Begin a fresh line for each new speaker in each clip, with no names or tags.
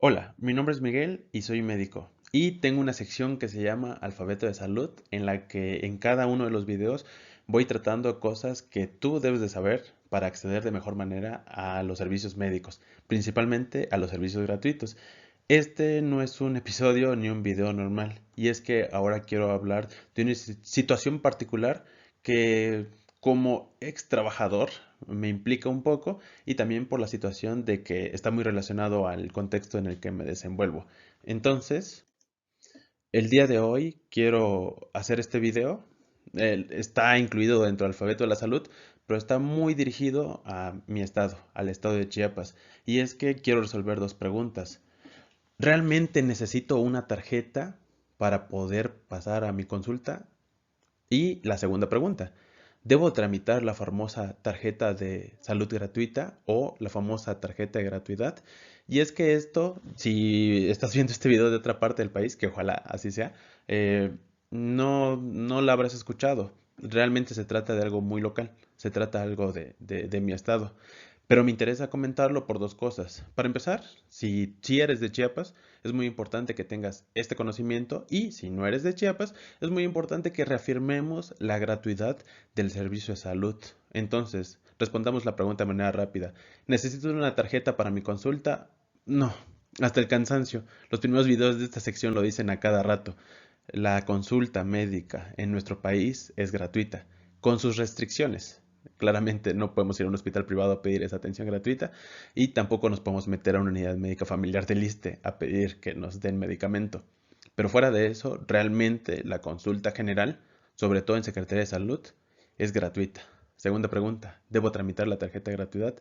Hola, mi nombre es Miguel y soy médico. Y tengo una sección que se llama Alfabeto de Salud, en la que en cada uno de los videos voy tratando cosas que tú debes de saber para acceder de mejor manera a los servicios médicos, principalmente a los servicios gratuitos. Este no es un episodio ni un video normal, y es que ahora quiero hablar de una situación particular que como ex trabajador me implica un poco y también por la situación de que está muy relacionado al contexto en el que me desenvuelvo. Entonces, el día de hoy quiero hacer este video. Está incluido dentro del alfabeto de la salud, pero está muy dirigido a mi estado, al estado de Chiapas. Y es que quiero resolver dos preguntas. ¿Realmente necesito una tarjeta para poder pasar a mi consulta? Y la segunda pregunta, ¿debo tramitar la famosa tarjeta de salud gratuita o la famosa tarjeta de gratuidad? Y es que esto, si estás viendo este video de otra parte del país, que ojalá así sea, eh, no la habrás escuchado. Realmente se trata de algo muy local, se trata de algo de mi estado. Pero me interesa comentarlo por dos cosas. Para empezar, si eres de Chiapas, es muy importante que tengas este conocimiento y si no eres de Chiapas, es muy importante que reafirmemos la gratuidad del servicio de salud. Entonces, respondamos la pregunta de manera rápida. ¿Necesito una tarjeta para mi consulta? No, hasta el cansancio. Los primeros videos de esta sección lo dicen a cada rato. La consulta médica en nuestro país es gratuita, con sus restricciones. Claramente no podemos ir a un hospital privado a pedir esa atención gratuita y tampoco nos podemos meter a una unidad médica familiar del ISSSTE a pedir que nos den medicamento. Pero fuera de eso, realmente la consulta general, sobre todo en Secretaría de Salud, es gratuita. Segunda pregunta, ¿debo tramitar la tarjeta de gratuidad?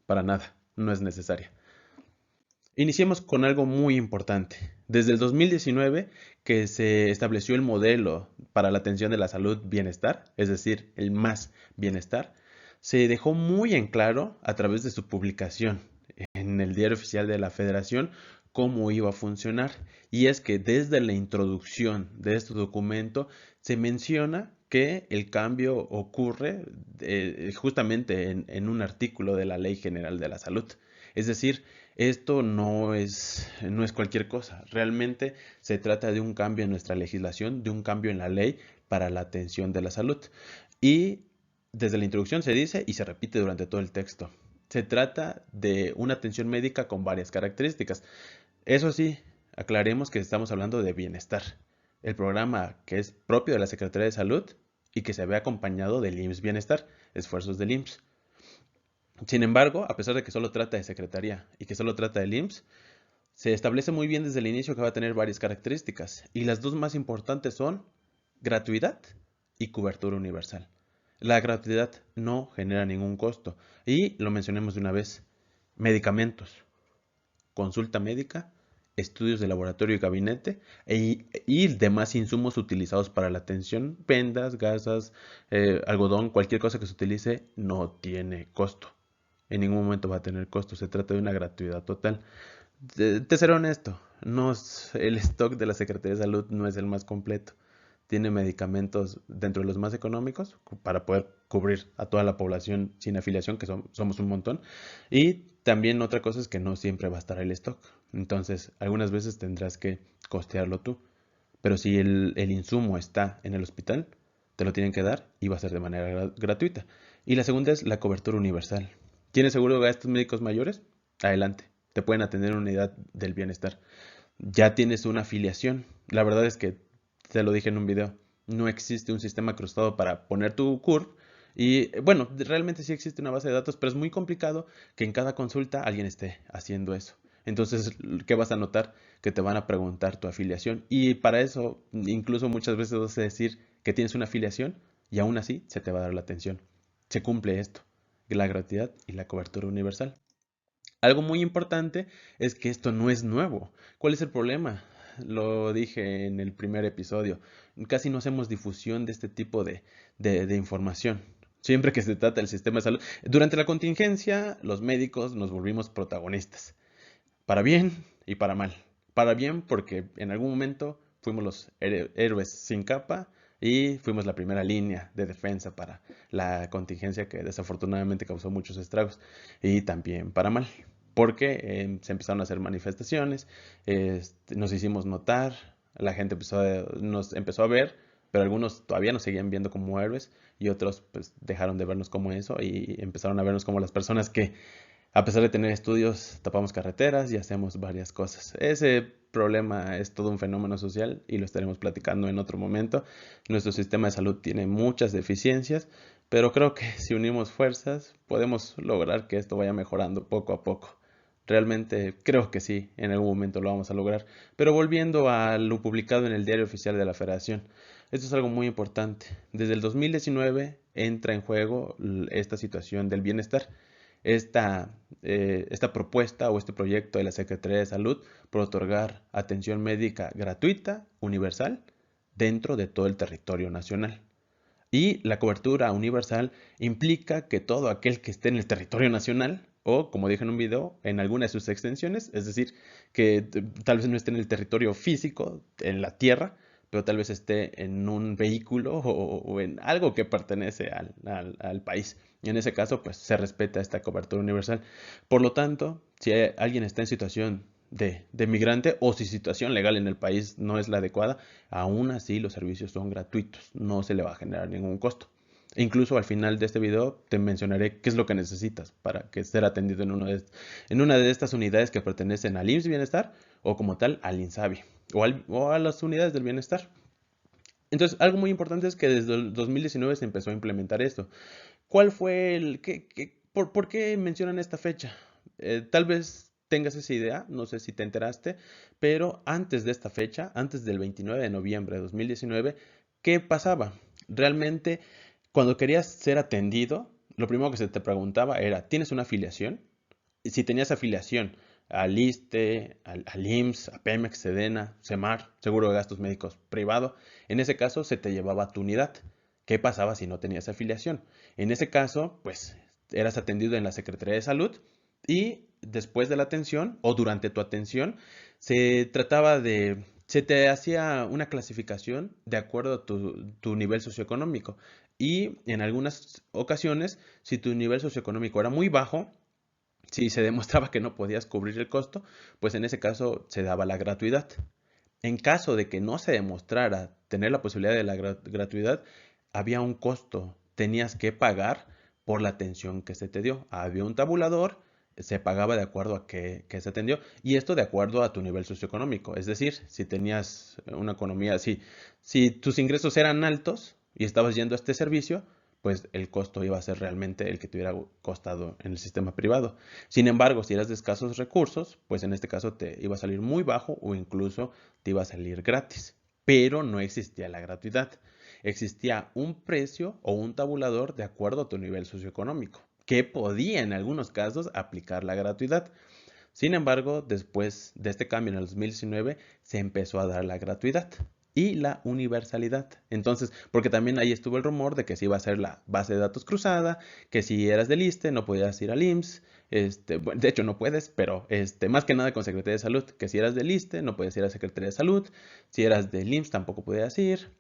Para nada, no es necesaria. Iniciemos con algo muy importante. Desde el 2019 que se estableció el modelo para la atención de la salud bienestar, es decir, el más bienestar, se dejó muy en claro a través de su publicación en el Diario Oficial de la Federación cómo iba a funcionar. Y es que desde la introducción de este documento se menciona que el cambio ocurre justamente en un artículo de la Ley General de la Salud. Es decir, esto no es cualquier cosa. Realmente se trata de un cambio en nuestra legislación, de un cambio en la ley para la atención de la salud. Y desde la introducción se dice y se repite durante todo el texto. Se trata de una atención médica con varias características. Eso sí, aclaremos que estamos hablando de bienestar. El programa que es propio de la Secretaría de Salud y que se ve acompañado del IMSS Bienestar, esfuerzos del IMSS. Sin embargo, a pesar de que solo trata de Secretaría y que solo trata del IMSS, se establece muy bien desde el inicio que va a tener varias características y las dos más importantes son gratuidad y cobertura universal. La gratuidad no genera ningún costo y lo mencionemos de una vez, medicamentos, consulta médica, estudios de laboratorio y gabinete y demás insumos utilizados para la atención, vendas, gasas, algodón, cualquier cosa que se utilice no tiene costo. En ningún momento va a tener costo, se trata de una gratuidad total. Te seré honesto, no es- el stock de la Secretaría de Salud no es el más completo. Tiene medicamentos dentro de los más económicos para poder cubrir a toda la población sin afiliación, que somos un montón. Y también otra cosa es que no siempre va a estar el stock. Entonces, algunas veces tendrás que costearlo tú. Pero si el insumo está en el hospital, te lo tienen que dar y va a ser de manera gratuita. Y la segunda es la cobertura universal. ¿Tienes seguro de gastos médicos mayores? Adelante, te pueden atender en una unidad del bienestar. Ya tienes una afiliación. La verdad es que, te lo dije en un video, no existe un sistema cruzado para poner tu CURP. Y bueno, realmente sí existe una base de datos, pero es muy complicado que en cada consulta alguien esté haciendo eso. Entonces, ¿qué vas a notar? Que te van a preguntar tu afiliación. Y para eso, incluso muchas veces vas a decir que tienes una afiliación y aún así se te va a dar la atención. Se cumple esto, la gratuidad y la cobertura universal. Algo muy importante es que esto no es nuevo. ¿Cuál es el problema? Lo dije en el primer episodio. Casi no hacemos difusión de este tipo de información. Siempre que se trata del sistema de salud. Durante la contingencia, los médicos nos volvimos protagonistas. Para bien y para mal. Para bien porque en algún momento fuimos los héroes sin capa y fuimos la primera línea de defensa para la contingencia que desafortunadamente causó muchos estragos. Y también para mal. porque se empezaron a hacer manifestaciones, nos hicimos notar, la gente nos empezó a ver, pero algunos todavía nos seguían viendo como héroes y otros pues dejaron de vernos como eso y empezaron a vernos como las personas que, a pesar de tener estudios, tapamos carreteras y hacemos varias cosas. Ese problema es todo un fenómeno social y lo estaremos platicando en otro momento. Nuestro sistema de salud tiene muchas deficiencias, pero creo que si unimos fuerzas podemos lograr que esto vaya mejorando poco a poco. Realmente creo que sí, en algún momento lo vamos a lograr. Pero volviendo a lo publicado en el Diario Oficial de la Federación, esto es algo muy importante. Desde el 2019 entra en juego esta situación del bienestar. Esta propuesta o este proyecto de la Secretaría de Salud por otorgar atención médica gratuita, universal, dentro de todo el territorio nacional. Y la cobertura universal implica que todo aquel que esté en el territorio nacional, o como dije en un video, en alguna de sus extensiones, es decir, que tal vez no esté en el territorio físico, en la tierra, pero tal vez esté en un vehículo o en algo que pertenece al país. Y en ese caso, pues se respeta esta cobertura universal. Por lo tanto, si alguien está en situación de migrante o si situación legal en el país no es la adecuada, aún así los servicios son gratuitos, no se le va a generar ningún costo. E incluso al final de este video te mencionaré qué es lo que necesitas para que ser atendido en una de estas unidades que pertenecen al IMSS Bienestar o como tal al INSABI o a las unidades del bienestar. Entonces, algo muy importante es que desde el 2019 se empezó a implementar esto. ¿Cuál fue por qué mencionan esta fecha? Tal vez tengas esa idea, no sé si te enteraste, pero antes de esta fecha, antes del 29 de noviembre de 2019, ¿qué pasaba? Realmente, cuando querías ser atendido, lo primero que se te preguntaba era, ¿tienes una afiliación? Y si tenías afiliación al ISSSTE, al IMSS, a Pemex, Sedena, Semar, Seguro de Gastos Médicos Privado, en ese caso se te llevaba a tu unidad. ¿Qué pasaba si no tenías afiliación? En ese caso, pues eras atendido en la Secretaría de Salud y después de la atención o durante tu atención se te hacía una clasificación de acuerdo a tu nivel socioeconómico. Y en algunas ocasiones, si tu nivel socioeconómico era muy bajo, si se demostraba que no podías cubrir el costo, pues en ese caso se daba la gratuidad. En caso de que no se demostrara tener la posibilidad de la gratuidad, había un costo. Tenías que pagar por la atención que se te dio. Había un tabulador, se pagaba de acuerdo a que se atendió y esto de acuerdo a tu nivel socioeconómico. Es decir, si tenías una economía, si tus ingresos eran altos y estabas yendo a este servicio, pues el costo iba a ser realmente el que te hubiera costado en el sistema privado. Sin embargo, si eras de escasos recursos, pues en este caso te iba a salir muy bajo o incluso te iba a salir gratis. Pero no existía la gratuidad. Existía un precio o un tabulador de acuerdo a tu nivel socioeconómico, que podía en algunos casos aplicar la gratuidad. Sin embargo, después de este cambio en el 2019, se empezó a dar la gratuidad y la universalidad. Entonces, porque también ahí estuvo el rumor de que se iba a hacer la base de datos cruzada, que si eras del ISSSTE no podías ir al IMSS. Bueno, de hecho no puedes, pero más que nada con Secretaría de Salud, que si eras del ISSSTE no podías ir a Secretaría de Salud, si eras del IMSS tampoco podías ir.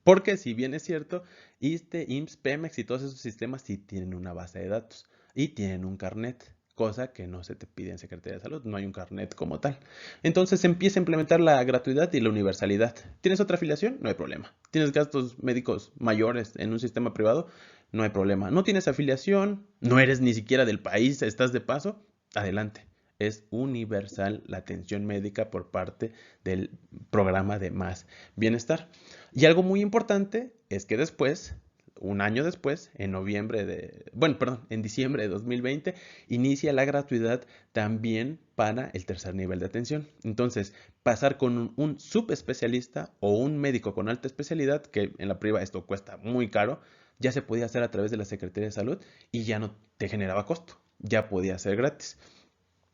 Porque si bien es cierto, ISSSTE, IMSS, Pemex y todos esos sistemas sí tienen una base de datos y tienen un carnet, cosa que no se te pide en Secretaría de Salud, no hay un carnet como tal. Entonces se empieza a implementar la gratuidad y la universalidad. ¿Tienes otra afiliación? No hay problema. ¿Tienes gastos médicos mayores en un sistema privado? No hay problema. ¿No tienes afiliación? ¿No eres ni siquiera del país? ¿Estás de paso? Adelante. Es universal la atención médica por parte del programa de Más Bienestar. Y algo muy importante es que después, un año después, en diciembre de 2020, inicia la gratuidad también para el tercer nivel de atención. Entonces, pasar con un subespecialista o un médico con alta especialidad, que en la privada esto cuesta muy caro, ya se podía hacer a través de la Secretaría de Salud y ya no te generaba costo, ya podía ser gratis.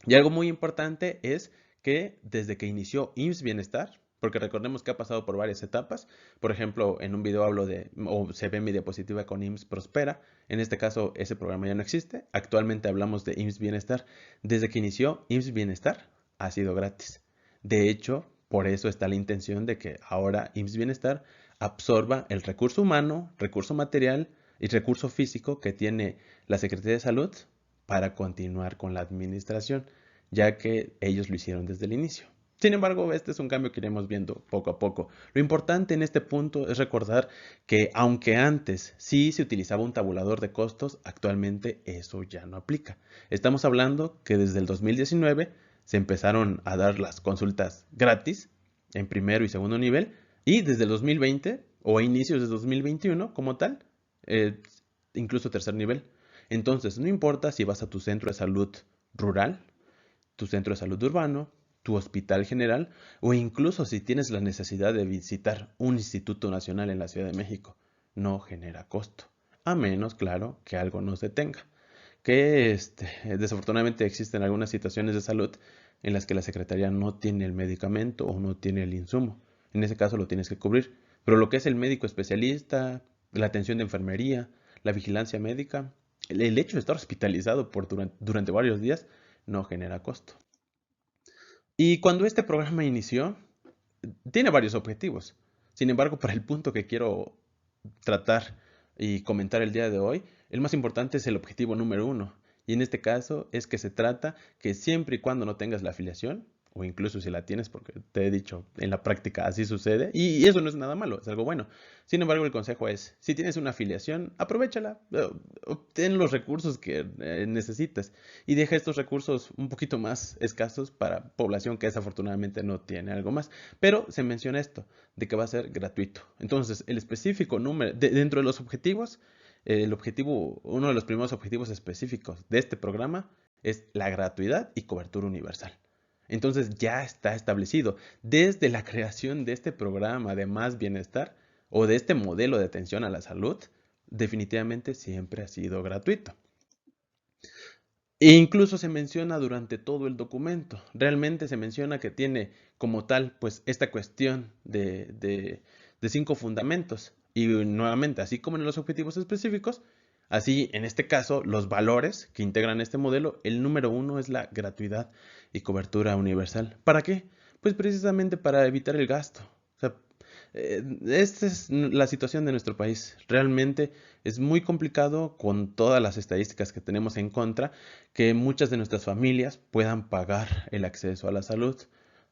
Y algo muy importante es que desde que inició IMSS Bienestar, porque recordemos que ha pasado por varias etapas, por ejemplo, en un video hablo o se ve mi diapositiva con IMSS Prospera, en este caso ese programa ya no existe, actualmente hablamos de IMSS Bienestar. Desde que inició IMSS Bienestar ha sido gratis. De hecho, por eso está la intención de que ahora IMSS Bienestar absorba el recurso humano, recurso material y recurso físico que tiene la Secretaría de Salud para continuar con la administración, ya que ellos lo hicieron desde el inicio. Sin embargo, este es un cambio que iremos viendo poco a poco. Lo importante en este punto es recordar que aunque antes sí se utilizaba un tabulador de costos, actualmente eso ya no aplica. Estamos hablando que desde el 2019 se empezaron a dar las consultas gratis en primero y segundo nivel y desde el 2020 o a inicios de 2021 como tal, eh, incluso tercer nivel. Entonces, no importa si vas a tu centro de salud rural, tu centro de salud urbano, tu hospital general o incluso si tienes la necesidad de visitar un instituto nacional en la Ciudad de México, no genera costo, a menos, claro, que algo nos detenga. Que desafortunadamente existen algunas situaciones de salud en las que la Secretaría no tiene el medicamento o no tiene el insumo. En ese caso lo tienes que cubrir. Pero lo que es el médico especialista, la atención de enfermería, la vigilancia médica, el hecho de estar hospitalizado durante varios días no genera costo. Y cuando este programa inició, tiene varios objetivos. Sin embargo, para el punto que quiero tratar y comentar el día de hoy, el más importante es el objetivo número uno. Y en este caso es que se trata que siempre y cuando no tengas la afiliación, o incluso si la tienes, porque te he dicho, en la práctica así sucede, y eso no es nada malo, es algo bueno. Sin embargo, el consejo es, si tienes una afiliación, aprovéchala, obtén los recursos que necesites y deja estos recursos un poquito más escasos para población que desafortunadamente no tiene algo más. Pero se menciona esto, de que va a ser gratuito. Entonces, el específico número, dentro de los objetivos, el objetivo, uno de los primeros objetivos específicos de este programa es la gratuidad y cobertura universal. Entonces ya está establecido desde la creación de este programa de más bienestar o de este modelo de atención a la salud, definitivamente siempre ha sido gratuito. E incluso se menciona durante todo el documento. Realmente se menciona que tiene como tal, pues, esta cuestión de 5 fundamentos. Y nuevamente, así como en los objetivos específicos, así en este caso, los valores que integran este modelo, el número uno es la gratuidad y cobertura universal. ¿Para qué? Pues precisamente para evitar el gasto. O sea, esta es la situación de nuestro país. Realmente es muy complicado con todas las estadísticas que tenemos en contra que muchas de nuestras familias puedan pagar el acceso a la salud.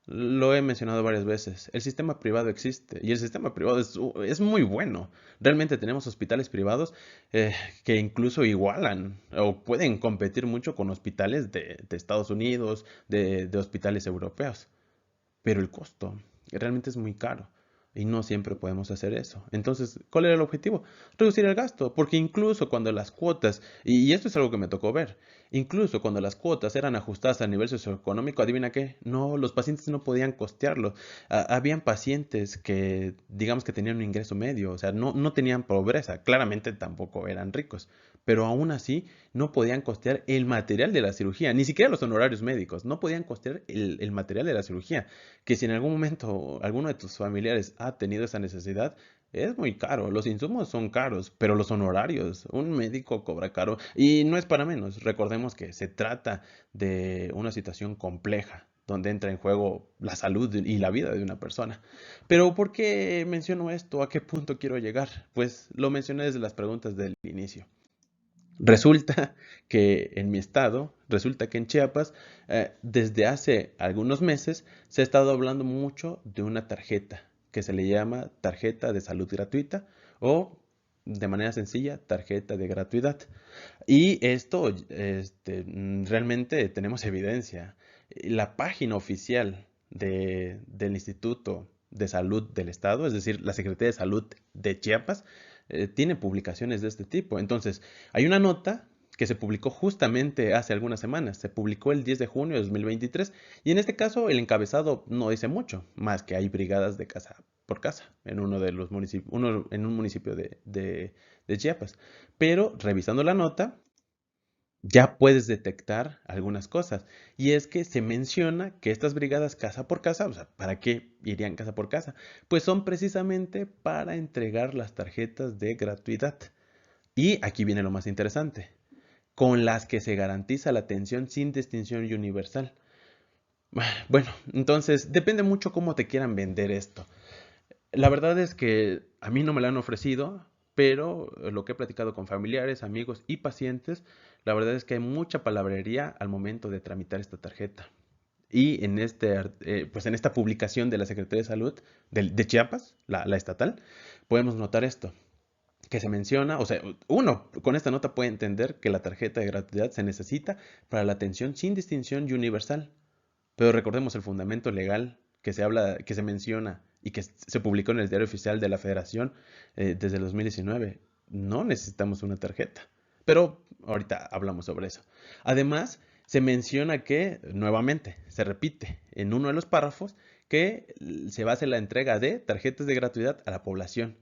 Lo he mencionado varias veces. El sistema privado existe y el sistema privado es muy bueno. Realmente tenemos hospitales privados que incluso igualan o pueden competir mucho con hospitales de Estados Unidos, de hospitales europeos. Pero el costo realmente es muy caro y no siempre podemos hacer eso. Entonces, ¿cuál era el objetivo? Reducir el gasto, porque incluso cuando las cuotas, y esto es algo que me tocó ver, incluso cuando las cuotas eran ajustadas a nivel socioeconómico, adivina qué, no, los pacientes no podían costearlo. Habían pacientes que, digamos que tenían un ingreso medio, o sea, no tenían pobreza, claramente tampoco eran ricos, pero aún así no podían costear el material de la cirugía, ni siquiera los honorarios médicos, no podían costear el material de la cirugía, que si en algún momento alguno de tus familiares ha tenido esa necesidad, es muy caro. Los insumos son caros, pero los honorarios, un médico cobra caro y no es para menos. Recordemos que se trata de una situación compleja donde entra en juego la salud y la vida de una persona. Pero ¿por qué menciono esto? ¿A qué punto quiero llegar? Pues lo mencioné desde las preguntas del inicio. Resulta que en mi estado, resulta que en Chiapas, desde hace algunos meses se ha estado hablando mucho de una tarjeta que se le llama tarjeta de salud gratuita o de manera sencilla, tarjeta de gratuidad. Y esto, realmente tenemos evidencia. La página oficial del Instituto de Salud del Estado, es decir, la Secretaría de Salud de Chiapas, tiene publicaciones de este tipo. Entonces, hay una nota que se publicó justamente hace algunas semanas. Se publicó el 10 de junio de 2023 y en este caso el encabezado no dice mucho, más que hay brigadas de casa por casa en uno de los municipios, en un municipio de Chiapas. Pero revisando la nota, ya puedes detectar algunas cosas. Y es que se menciona que estas brigadas casa por casa, o sea, ¿para qué irían casa por casa? Pues son precisamente para entregar las tarjetas de gratuidad. Y aquí viene lo más interesante, con las que se garantiza la atención sin distinción y universal. Bueno, entonces depende mucho cómo te quieran vender esto. La verdad es que a mí no me la han ofrecido, pero lo que he platicado con familiares, amigos y pacientes, La verdad es que hay mucha palabrería al momento de tramitar esta tarjeta. Y en pues en esta publicación de la Secretaría de Salud de Chiapas, la estatal, podemos notar esto, que se menciona, o sea, uno con esta nota puede entender que la tarjeta de gratuidad se necesita para la atención sin distinción y universal. Pero recordemos el fundamento legal que se habla, que se menciona y que se publicó en el Diario Oficial de la Federación desde el 2019. No necesitamos una tarjeta. Pero ahorita hablamos sobre eso. Además, se menciona que, nuevamente, se repite en uno de los párrafos que se va a hacer la entrega de tarjetas de gratuidad a la población,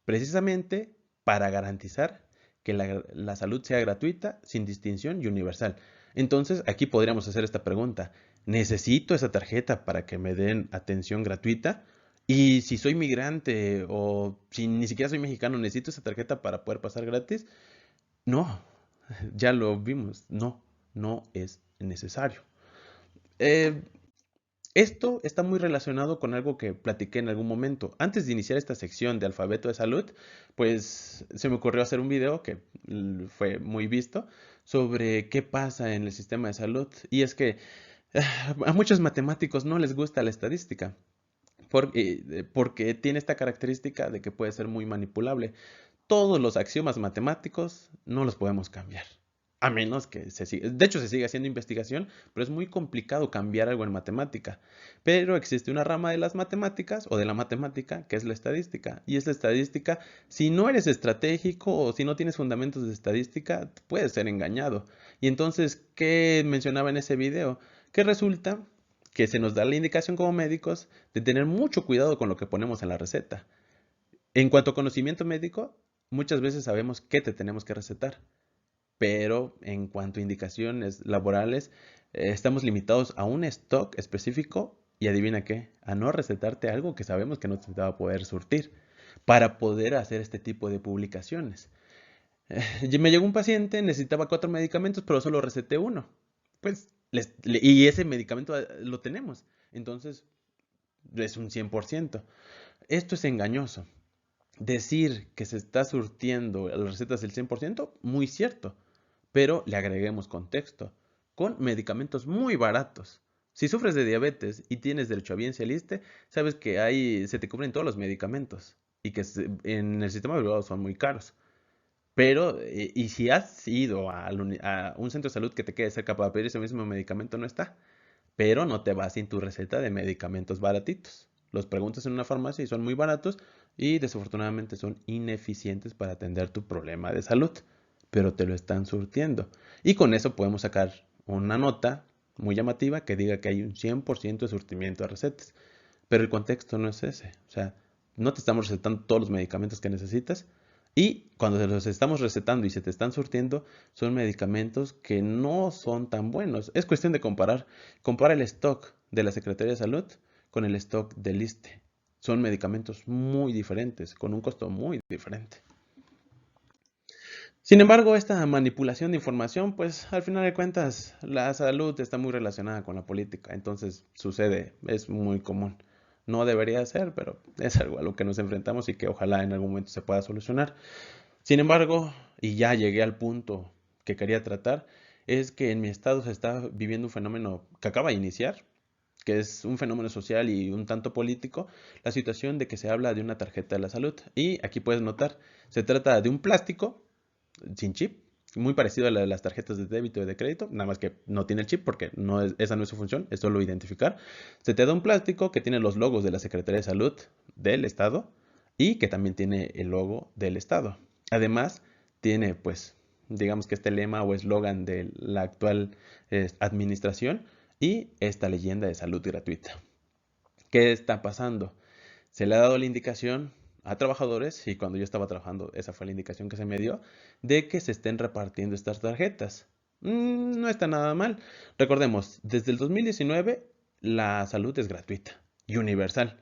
precisamente para garantizar que la salud sea gratuita, sin distinción y universal. Entonces, aquí podríamos hacer esta pregunta. ¿Necesito esa tarjeta para que me den atención gratuita? Y si soy migrante o si ni siquiera soy mexicano, ¿necesito esa tarjeta para poder pasar gratis? No, ya lo vimos. No, no es necesario. Eh, Esto está muy relacionado con algo que platiqué en algún momento. Antes de iniciar esta sección de alfabeto de salud, pues se me ocurrió hacer un video que fue muy visto sobre qué pasa en el sistema de salud. Y es que a muchos matemáticos no les gusta la estadística porque tiene esta característica de que puede ser muy manipulable. Todos los axiomas matemáticos no los podemos cambiar. A menos que se siga. De hecho, se sigue haciendo investigación, pero es muy complicado cambiar algo en matemática. Pero existe una rama de las matemáticas o de la matemática que es la estadística. Y esta estadística, si no eres estratégico o si no tienes fundamentos de estadística, puedes ser engañado. Y entonces, ¿qué mencionaba en ese video? Que resulta que se nos da la indicación como médicos de tener mucho cuidado con lo que ponemos en la receta. En cuanto a conocimiento médico, muchas veces sabemos qué te tenemos que recetar, pero en cuanto a indicaciones laborales, estamos limitados a un stock específico y adivina qué, a no recetarte algo que sabemos que no te va a poder surtir para poder hacer este tipo de publicaciones. Me llegó un paciente, necesitaba 4 medicamentos, pero solo receté uno. Pues, y ese medicamento lo tenemos. Entonces, es un 100%. Esto es engañoso. Decir que se está surtiendo las recetas del 100%, muy cierto, pero le agreguemos contexto, con medicamentos muy baratos. Si sufres de diabetes y tienes derecho a bien se aliste, sabes que se te cubren todos los medicamentos y que en el sistema privado son muy caros. Pero, y si has ido a un centro de salud que te quede cerca para pedir ese mismo medicamento, no está. Pero no te vas sin tu receta de medicamentos baratitos. Los preguntas en una farmacia y son muy baratos y desafortunadamente son ineficientes para atender tu problema de salud, pero te lo están surtiendo. Y con eso podemos sacar una nota muy llamativa que diga que hay un 100% de surtimiento de recetas. Pero el contexto no es ese. O sea, no te estamos recetando todos los medicamentos que necesitas. Y cuando te los estamos recetando y se te están surtiendo, son medicamentos que no son tan buenos. Es cuestión de comparar. Compara el stock de la Secretaría de Salud con el stock del ISSSTE. Son medicamentos muy diferentes, con un costo muy diferente. Sin embargo, esta manipulación de información, pues al final de cuentas, la salud está muy relacionada con la política, entonces sucede, es muy común. No debería ser, pero es algo a lo que nos enfrentamos y que ojalá en algún momento se pueda solucionar. Sin embargo, y ya llegué al punto que quería tratar, es que en mi estado se está viviendo un fenómeno que acaba de iniciar, que es un fenómeno social y un tanto político, la situación de que se habla de una tarjeta de la salud. Y aquí puedes notar, se trata de un plástico sin chip, muy parecido a la de las tarjetas de débito y de crédito, nada más que no tiene el chip porque esa no es su función, es solo identificar. Se te da un plástico que tiene los logos de la Secretaría de Salud del Estado y que también tiene el logo del Estado. Además, tiene pues, digamos que este lema o eslogan de la actual administración y esta leyenda de salud gratuita. ¿Qué está pasando? Se le ha dado la indicación a trabajadores, y cuando yo estaba trabajando, esa fue la indicación que se me dio, de que se estén repartiendo estas tarjetas. No está nada mal. Recordemos, desde el 2019 la salud es gratuita y universal.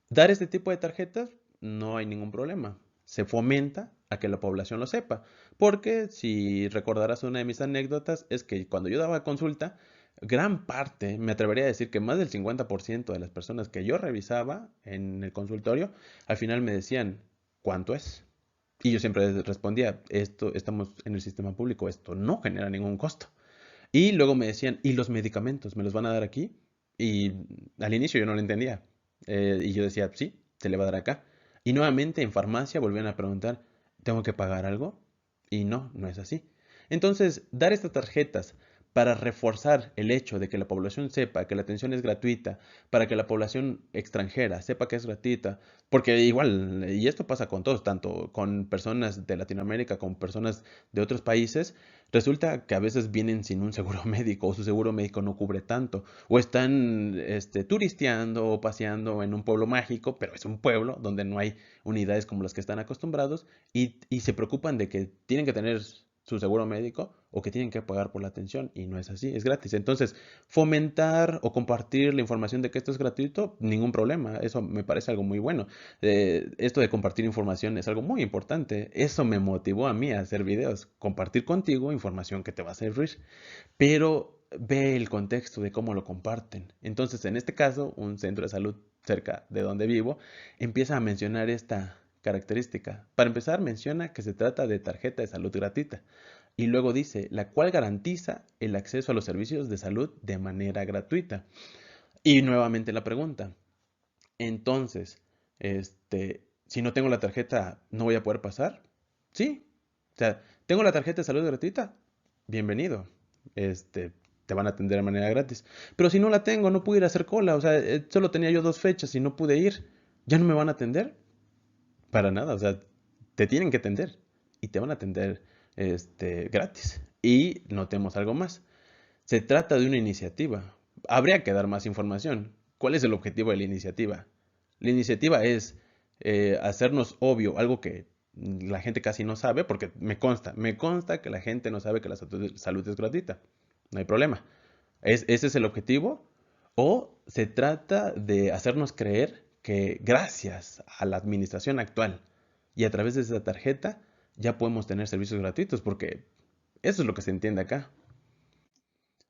Dar este tipo de tarjetas no hay ningún problema. Se fomenta a que la población lo sepa. Porque si recordarás una de mis anécdotas, es que cuando yo daba consulta, gran parte, me atrevería a decir que más del 50% de las personas que yo revisaba en el consultorio, al final me decían, ¿cuánto es? Y yo siempre respondía, esto, estamos en el sistema público, esto no genera ningún costo. Y luego me decían, ¿y los medicamentos? ¿Me los van a dar aquí? Y al inicio yo no lo entendía. Y yo decía, sí, se le va a dar acá. Y nuevamente en farmacia volvían a preguntar, ¿tengo que pagar algo? Y no, no es así. Entonces, dar estas tarjetas para reforzar el hecho de que la población sepa que la atención es gratuita, para que la población extranjera sepa que es gratuita, porque igual, y esto pasa con todos, tanto con personas de Latinoamérica como personas de otros países, resulta que a veces vienen sin un seguro médico o su seguro médico no cubre tanto, o están turisteando o paseando en un pueblo mágico, pero es un pueblo donde no hay unidades como las que están acostumbrados y se preocupan de que tienen que tener su seguro médico o que tienen que pagar por la atención y no es así, es gratis. Entonces, fomentar o compartir la información de que esto es gratuito, ningún problema, eso me parece algo muy bueno. Esto de compartir información es algo muy importante, eso me motivó a mí a hacer videos, compartir contigo información que te va a servir, pero ve el contexto de cómo lo comparten. Entonces, en este caso, un centro de salud cerca de donde vivo empieza a mencionar esta característica. Para empezar, menciona que se trata de tarjeta de salud gratuita y luego dice, la cual garantiza el acceso a los servicios de salud de manera gratuita. Y nuevamente la pregunta, entonces, si no tengo la tarjeta, ¿no voy a poder pasar? Sí. O sea, ¿tengo la tarjeta de salud gratuita? Bienvenido. Te van a atender de manera gratis. Pero si no la tengo, no pude ir a hacer cola. O sea, solo tenía yo 2 fechas y no pude ir. ¿Ya no me van a atender? Para nada. O sea, te tienen que atender. Y te van a atender, gratis. Y notemos algo más. Se trata de una iniciativa. Habría que dar más información. ¿Cuál es el objetivo de la iniciativa? La iniciativa es hacernos obvio algo que la gente casi no sabe, porque me consta que la gente no sabe que la salud es gratuita. No hay problema. ¿Ese es el objetivo? ¿O se trata de hacernos creer que gracias a la administración actual y a través de esa tarjeta ya podemos tener servicios gratuitos? Porque eso es lo que se entiende acá.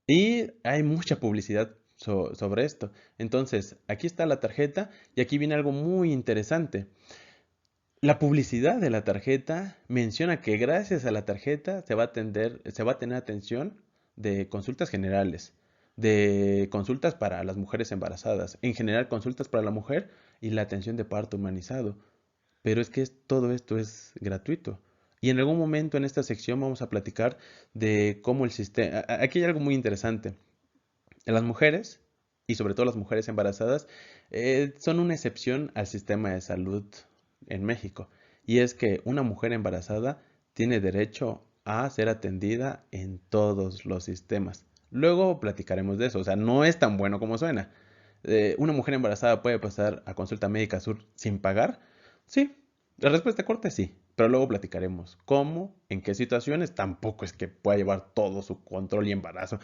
Y hay mucha publicidad sobre esto. Entonces, aquí está la tarjeta y aquí viene algo muy interesante. La publicidad de la tarjeta menciona que gracias a la tarjeta se va a tener atención de consultas generales, de consultas para las mujeres embarazadas, en general consultas para la mujer y la atención de parto humanizado. Pero es que todo esto es gratuito. Y en algún momento en esta sección vamos a platicar de cómo el sistema... Aquí hay algo muy interesante. Las mujeres, y sobre todo las mujeres embarazadas, son una excepción al sistema de salud en México. Y es que una mujer embarazada tiene derecho a ser atendida en todos los sistemas. Luego platicaremos de eso. O sea, no es tan bueno como suena. ¿Una mujer embarazada puede pasar a consulta médica sur sin pagar? Sí. La respuesta corta es sí. Pero luego platicaremos cómo, en qué situaciones. Tampoco es que pueda llevar todo su control y embarazo,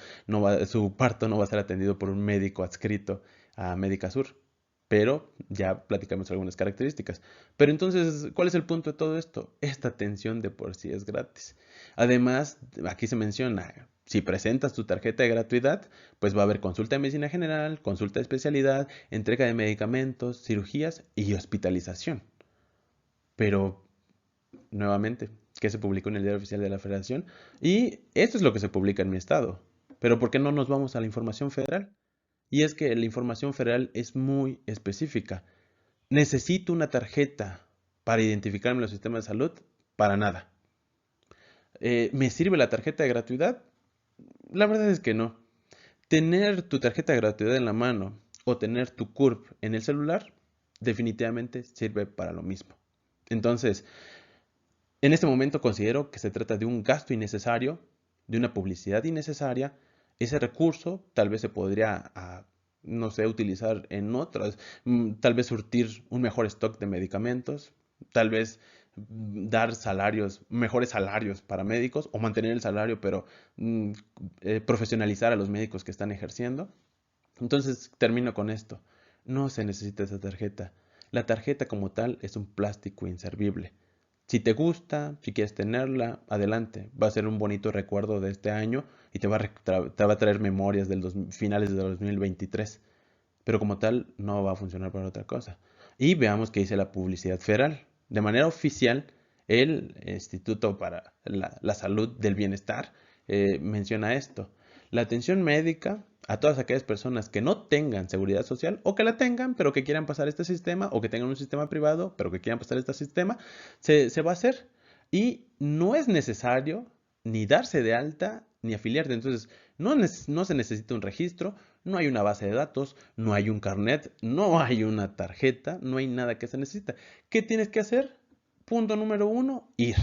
su parto no va a ser atendido por un médico adscrito a Médica Sur. Pero ya platicamos algunas características. Pero entonces, ¿cuál es el punto de todo esto? Esta atención de por sí es gratis. Además, aquí se menciona, si presentas tu tarjeta de gratuidad, pues va a haber consulta de medicina general, consulta de especialidad, entrega de medicamentos, cirugías y hospitalización. Pero nuevamente, que se publicó en el Diario Oficial de la Federación. Y esto es lo que se publica en mi estado. Pero ¿por qué no nos vamos a la información federal? Y es que la información federal es muy específica. ¿Necesito una tarjeta para identificarme en los sistemas de salud? Para nada. ¿Me sirve la tarjeta de gratuidad? La verdad es que no. Tener tu tarjeta de gratuidad en la mano o tener tu CURP en el celular definitivamente sirve para lo mismo. Entonces, en este momento considero que se trata de un gasto innecesario, de una publicidad innecesaria. Ese recurso tal vez se podría, no sé, utilizar en otras, tal vez surtir un mejor stock de medicamentos, tal vez dar salarios, mejores salarios para médicos o mantener el salario, pero mm, profesionalizar a los médicos que están ejerciendo. Entonces termino con esto. No se necesita esa tarjeta. La tarjeta como tal es un plástico inservible. Si te gusta, si quieres tenerla, adelante. Va a ser un bonito recuerdo de este año y te va a traer memorias de los finales de 2023. Pero como tal, no va a funcionar para otra cosa. Y veamos qué dice la publicidad federal. De manera oficial, El Instituto para la Salud del Bienestar menciona esto. La atención médica a todas aquellas personas que no tengan seguridad social o que la tengan pero que quieran pasar este sistema o que tengan un sistema privado pero que quieran pasar este sistema, se va a hacer. Y no es necesario ni darse de alta ni afiliarte. Entonces, no se necesita un registro, no hay una base de datos, no hay un carnet, no hay una tarjeta, no hay nada que se necesita. ¿Qué tienes que hacer? Punto número uno, ir.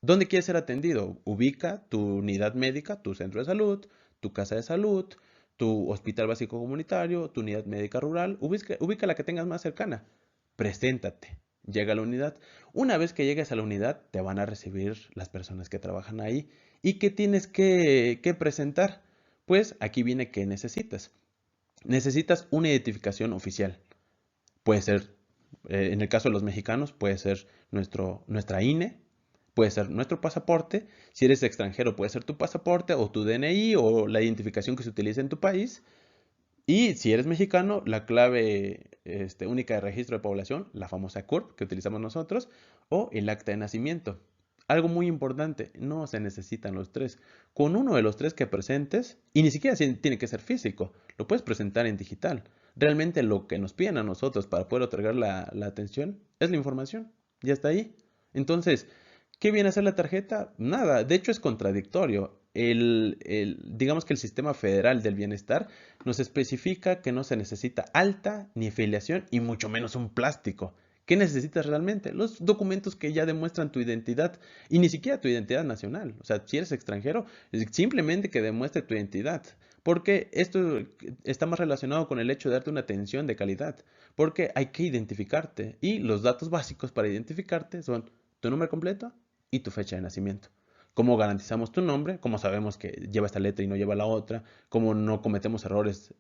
¿Dónde quieres ser atendido? Ubica tu unidad médica, tu centro de salud, tu casa de salud, tu hospital básico comunitario, tu unidad médica rural. Ubica la que tengas más cercana. Preséntate. Llega a la unidad. Una vez que llegues a la unidad, te van a recibir las personas que trabajan ahí. ¿Y qué tienes que presentar? Pues aquí viene qué necesitas. Necesitas una identificación oficial. Puede ser, en el caso de los mexicanos, puede ser nuestra INE, puede ser nuestro pasaporte. Si eres extranjero, puede ser tu pasaporte o tu DNI o la identificación que se utiliza en tu país. Y si eres mexicano, la clave única de registro de población, la famosa CURP que utilizamos nosotros, o el acta de nacimiento. Algo muy importante, no se necesitan los tres. Con uno de los tres que presentes, y ni siquiera tiene que ser físico, lo puedes presentar en digital. Realmente lo que nos piden a nosotros para poder otorgar la atención es la información. Ya está ahí. Entonces, ¿qué viene a ser la tarjeta? Nada, de hecho es contradictorio. Digamos que el sistema federal del bienestar nos especifica que no se necesita alta ni afiliación y mucho menos un plástico. ¿Qué necesitas realmente? Los documentos que ya demuestran tu identidad y ni siquiera tu identidad nacional. O sea, si eres extranjero, simplemente que demuestre tu identidad. Porque esto está más relacionado con el hecho de darte una atención de calidad. Porque hay que identificarte y los datos básicos para identificarte son tu nombre completo y tu fecha de nacimiento. ¿Cómo garantizamos tu nombre? ¿Cómo sabemos que lleva esta letra y no lleva la otra? ¿Cómo no cometemos errores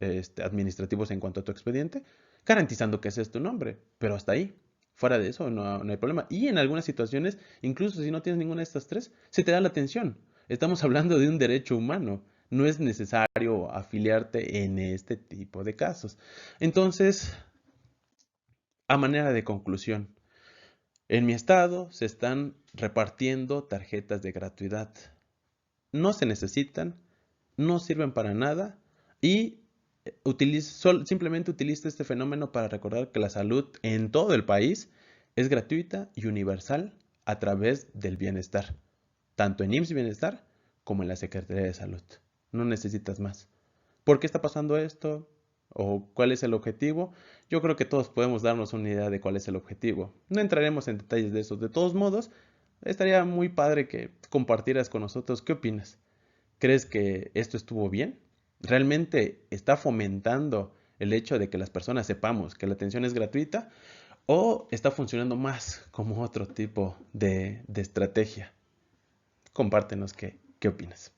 administrativos en cuanto a tu expediente? Garantizando que ese es tu nombre, pero hasta ahí. Fuera de eso no hay problema. Y en algunas situaciones, incluso si no tienes ninguna de estas tres, se te da la atención. Estamos hablando de un derecho humano. No es necesario afiliarte en este tipo de casos. Entonces, a manera de conclusión, en mi estado se están repartiendo tarjetas de gratuidad. No se necesitan, no sirven para nada y simplemente utiliza este fenómeno para recordar que la salud en todo el país es gratuita y universal a través del bienestar, tanto en IMSS Bienestar como en la Secretaría de Salud. No necesitas más. ¿Por qué está pasando esto? ¿O cuál es el objetivo? Yo creo que todos podemos darnos una idea de cuál es el objetivo. No entraremos en detalles de eso. De todos modos, estaría muy padre que compartieras con nosotros qué opinas. ¿Crees que esto estuvo bien? ¿Realmente está fomentando el hecho de que las personas sepamos que la atención es gratuita? ¿O está funcionando más como otro tipo de estrategia? Compártenos qué opinas.